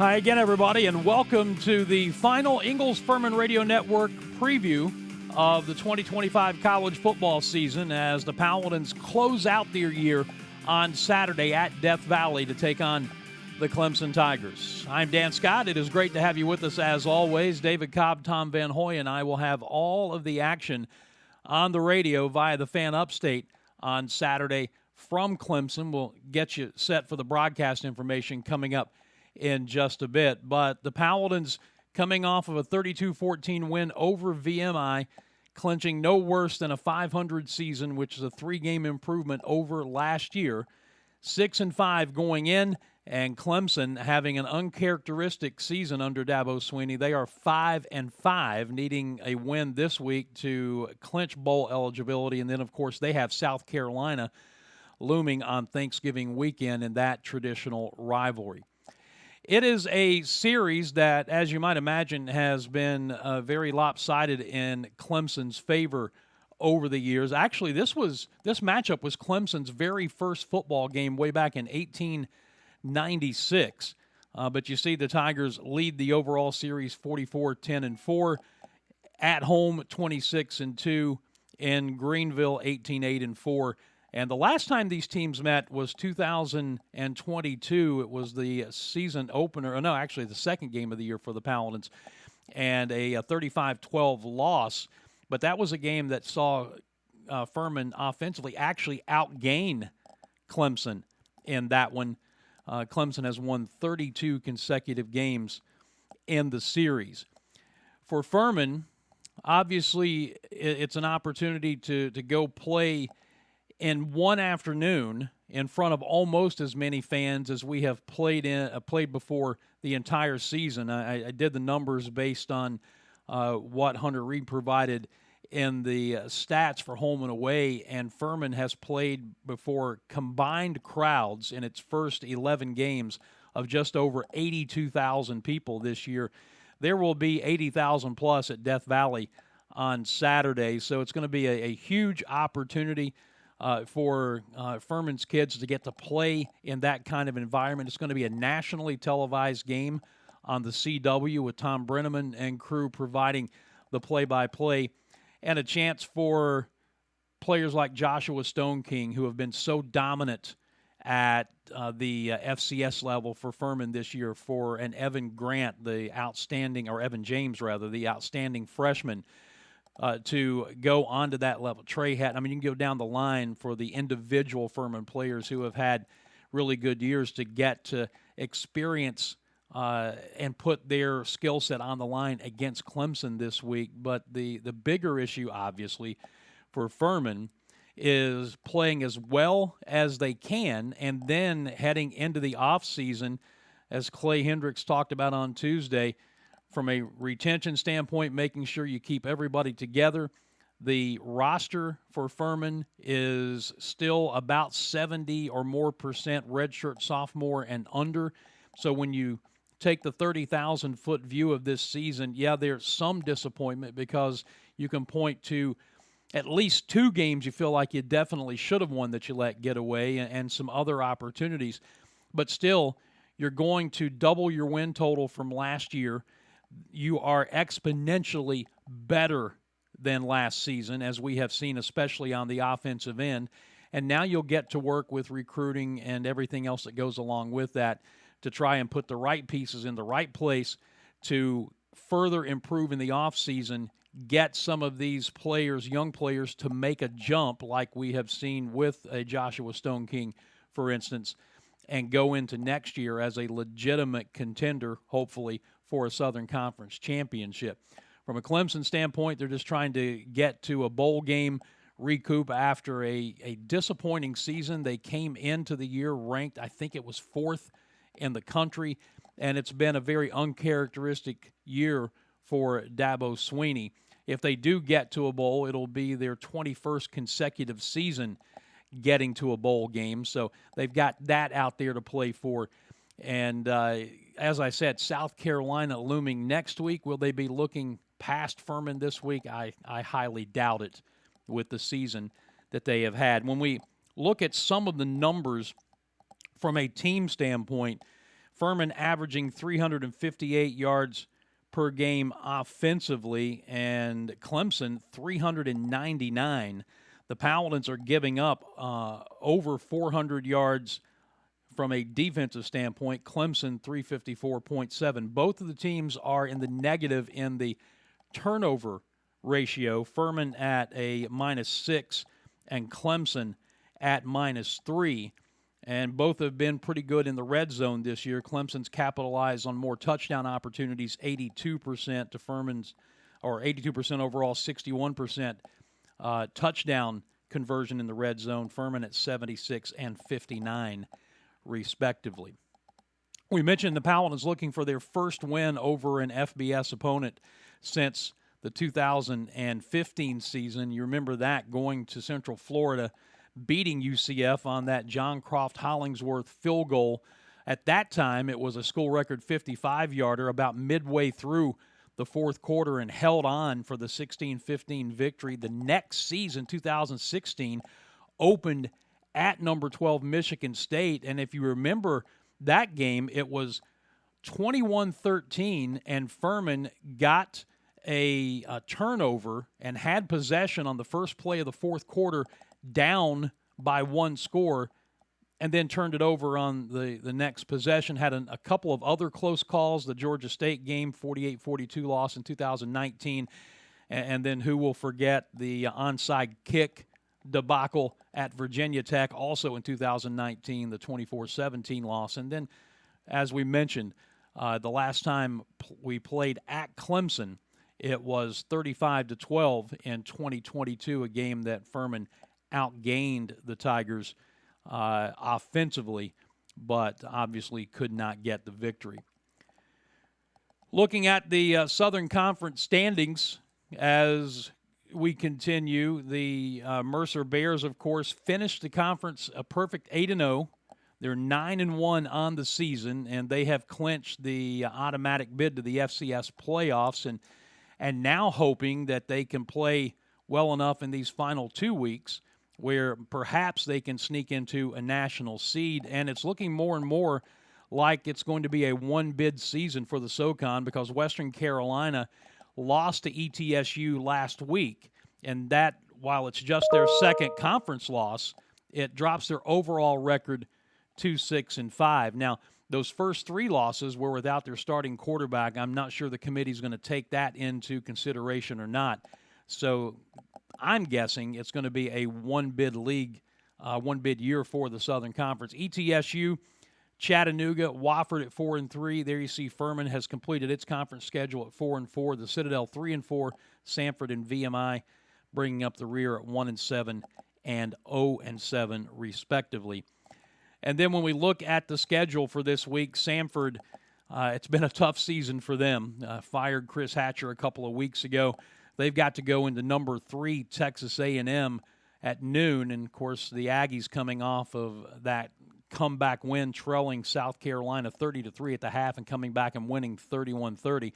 Hi again, everybody, and welcome to the final Ingles Furman Radio Network preview of the 2025 college football season as the Paladins close out their year on Saturday at Death Valley to take on the Clemson Tigers. I'm Dan Scott. It is great to have you with us as always. David Cobb, Tom Van Hoy, and I will have all of the action on the radio via the Fan Upstate on Saturday from Clemson. We'll get you set for the broadcast information coming up in just a bit. But the Paladins coming off of a 32-14 win over VMI, clinching no worse than a 500 season, which is a 3-game improvement over last year. 6-5 going in, and Clemson having an uncharacteristic season under Dabo Swinney. They are 5-5, needing a win this week to clinch bowl eligibility. And then, of course, they have South Carolina looming on Thanksgiving weekend in that traditional rivalry. It is a series that, as you might imagine, has been very lopsided in Clemson's favor over the years. Actually, this matchup was Clemson's very first football game way back in 1896. But you see the Tigers lead the overall series 44-10-4, at home 26-2, in Greenville 18-8-4. And the last time these teams met was 2022. It was the season opener. No, actually the second game of the year for the Paladins, and a 35-12 loss. But that was a game that saw Furman offensively actually outgain Clemson in that one. Clemson has won 32 consecutive games in the series. For Furman, obviously it's an opportunity to go play in one afternoon in front of almost as many fans as we have played before the entire season. I did the numbers based on what Hunter Reed provided in the stats for home and away, and Furman has played before combined crowds in its first 11 games of just over 82,000 people this year. There will be 80,000 plus at Death Valley on Saturday, so it's going to be a huge opportunity for Furman's kids to get to play in that kind of environment. It's going to be a nationally televised game on the CW with Tom Brenneman and crew providing the play-by-play, and a chance for players like Joshua Stone King, who have been so dominant at the FCS level for Furman this year, for an Evan James, the outstanding freshman, to go onto that level. Trey Hatton, you can go down the line for the individual Furman players who have had really good years to get to experience and put their skill set on the line against Clemson this week. But the bigger issue, obviously, for Furman is playing as well as they can, and then heading into the offseason, as Clay Hendricks talked about on Tuesday, from a retention standpoint, making sure you keep everybody together. The roster for Furman is still about 70 or more percent redshirt sophomore and under. So when you take the 30,000-foot view of this season, yeah, there's some disappointment because you can point to at least 2 games you feel like you definitely should have won that you let get away, and some other opportunities. But still, you're going to double your win total from last year. You are exponentially better than last season, as we have seen, especially on the offensive end. And now you'll get to work with recruiting and everything else that goes along with that to try and put the right pieces in the right place to further improve in the offseason, get some of these players, young players, to make a jump like we have seen with a Joshua Stone King, for instance, and go into next year as a legitimate contender, hopefully, for a Southern Conference championship. From a Clemson standpoint, they're just trying to get to a bowl game, recoup after a disappointing season. They came into the year ranked, I think it was 4th in the country, and it's been a very uncharacteristic year for Dabo Swinney. If they do get to a bowl, it'll be their 21st consecutive season getting to a bowl game, so they've got that out there to play for. And as I said, South Carolina looming next week. Will they be looking past Furman this week? I highly doubt it with the season that they have had. When we look at some of the numbers from a team standpoint, Furman averaging 358 yards per game offensively, and Clemson 399. The Paladins are giving up over 400 yards from a defensive standpoint. Clemson 354.7. Both of the teams are in the negative in the turnover ratio. Furman at a -6 and Clemson at -3. And both have been pretty good in the red zone this year. Clemson's capitalized on more touchdown opportunities, 82% to Furman's, or 82% overall, 61% touchdown conversion in the red zone. Furman at 76 and 59, respectively. We mentioned the Paladins looking for their first win over an FBS opponent since the 2015 season. You remember that, going to Central Florida, beating UCF on that John Croft Hollingsworth field goal. At that time, it was a school record 55-yarder about midway through the fourth quarter, and held on for the 16-15 victory. The next season, 2016, opened at number 12 Michigan State, and if you remember that game, it was 21-13, and Furman got a turnover and had possession on the first play of the fourth quarter, down by one score, and then turned it over on the next possession. Had a couple of other close calls, the Georgia State game, 48-42 loss in 2019, and then who will forget the onside kick debacle at Virginia Tech, also in 2019, the 24-17 loss. And then, as we mentioned, the last time we played at Clemson, it was 35-12 in 2022, a game that Furman outgained the Tigers offensively, but obviously could not get the victory. Looking at the Southern Conference standings as we continue, the Mercer Bears, of course, finished the conference a perfect 8-0. They're 9-1 on the season, and they have clinched the automatic bid to the FCS playoffs, and now hoping that they can play well enough in these final 2 weeks where perhaps they can sneak into a national seed. And it's looking more and more like it's going to be a one-bid season for the SoCon, because Western Carolina lost to ETSU last week, and that, while it's just their second conference loss, it drops their overall record to 6-5. Now, those first three losses were without their starting quarterback. I'm not sure the committee's going to take that into consideration or not. So I'm guessing it's going to be a one-bid league, one-bid year for the Southern Conference. ETSU, Chattanooga, Wofford at 4-3. There you see Furman has completed its conference schedule at 4-4. The Citadel 3-4. Samford and VMI bringing up the rear at 1-7 and 0-7 respectively. And then when we look at the schedule for this week, Samford, it's been a tough season for them. Fired Chris Hatcher a couple of weeks ago. They've got to go into number 3 Texas A&M at noon, and of course the Aggies coming off of that comeback win, trailing South Carolina 30-3 at the half, and coming back and winning 31-30.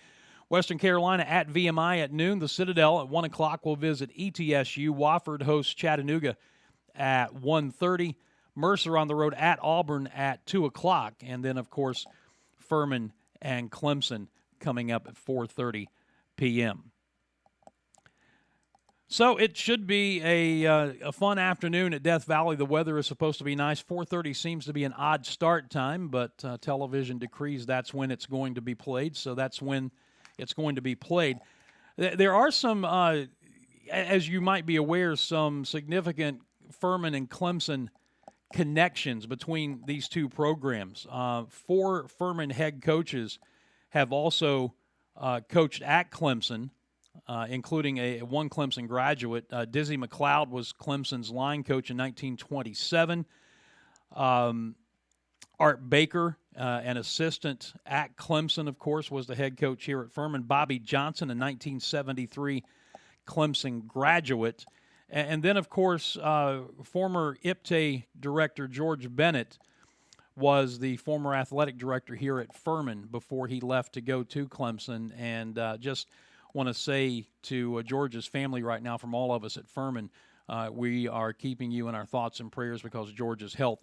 Western Carolina at VMI at noon. The Citadel at 1 o'clock will visit ETSU. Wofford hosts Chattanooga at 1:30. Mercer on the road at Auburn at 2 o'clock. And then, of course, Furman and Clemson coming up at 4:30 p.m. So it should be a fun afternoon at Death Valley. The weather is supposed to be nice. 4:30 seems to be an odd start time, but television decrees that's when it's going to be played, so that's when it's going to be played. There are some, as you might be aware, some significant Furman and Clemson connections between these two programs. 4 Furman head coaches have also coached at Clemson, including one Clemson graduate. Dizzy McLeod was Clemson's line coach in 1927. Art Baker, an assistant at Clemson, of course, was the head coach here at Furman. Bobby Johnson, a 1973 Clemson graduate. And then, of course, former IPTAY director George Bennett was the former athletic director here at Furman before he left to go to Clemson. And just want to say to George's family right now, from all of us at Furman, we are keeping you in our thoughts and prayers, because George's health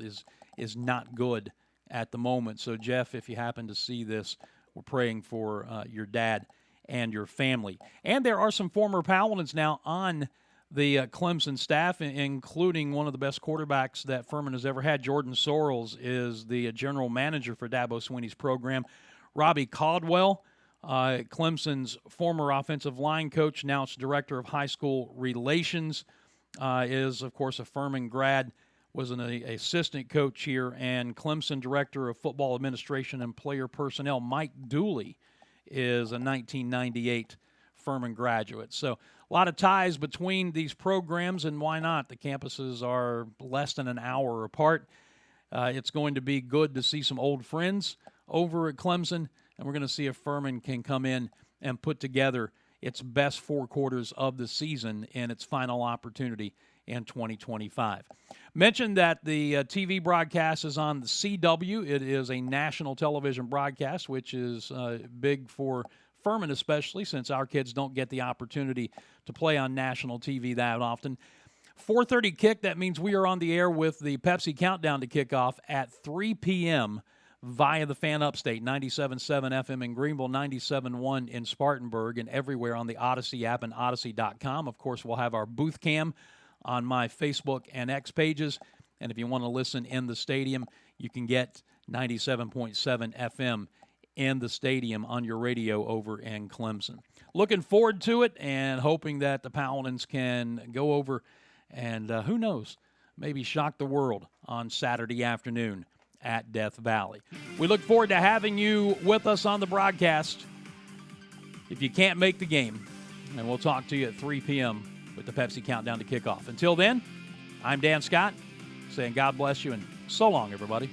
is not good at the moment. So, Jeff, if you happen to see this, we're praying for your dad and your family. And there are some former Paladins now on the Clemson staff, including one of the best quarterbacks that Furman has ever had. Jordan Sorrells is the general manager for Dabo Swinney's program. Robbie Caldwell, Clemson's former offensive line coach, now it's director of high school relations, is, of course, a Furman grad, was an assistant coach here, and Clemson director of football administration and player personnel, Mike Dooley, is a 1998 Furman graduate. So a lot of ties between these programs, and why not? The campuses are less than an hour apart. It's going to be good to see some old friends over at Clemson, and we're going to see if Furman can come in and put together its best 4 quarters of the season in its final opportunity in 2025. Mentioned that the TV broadcast is on the CW. It is a national television broadcast, which is big for Furman, especially since our kids don't get the opportunity to play on national TV that often. 4:30 kick, that means we are on the air with the Pepsi Countdown to kickoff at 3 p.m. via the Fan Upstate, 97.7 FM in Greenville, 97.1 in Spartanburg, and everywhere on the Odyssey app and Odyssey.com. Of course, we'll have our booth cam on my Facebook and X pages. And if you want to listen in the stadium, you can get 97.7 FM in the stadium on your radio over in Clemson. Looking forward to it and hoping that the Paladins can go over and, who knows, maybe shock the world on Saturday afternoon at Death Valley. We look forward to having you with us on the broadcast if you can't make the game. And we'll talk to you at 3 p.m. with the Pepsi Countdown to kickoff. Until then, I'm Dan Scott saying God bless you and so long, everybody.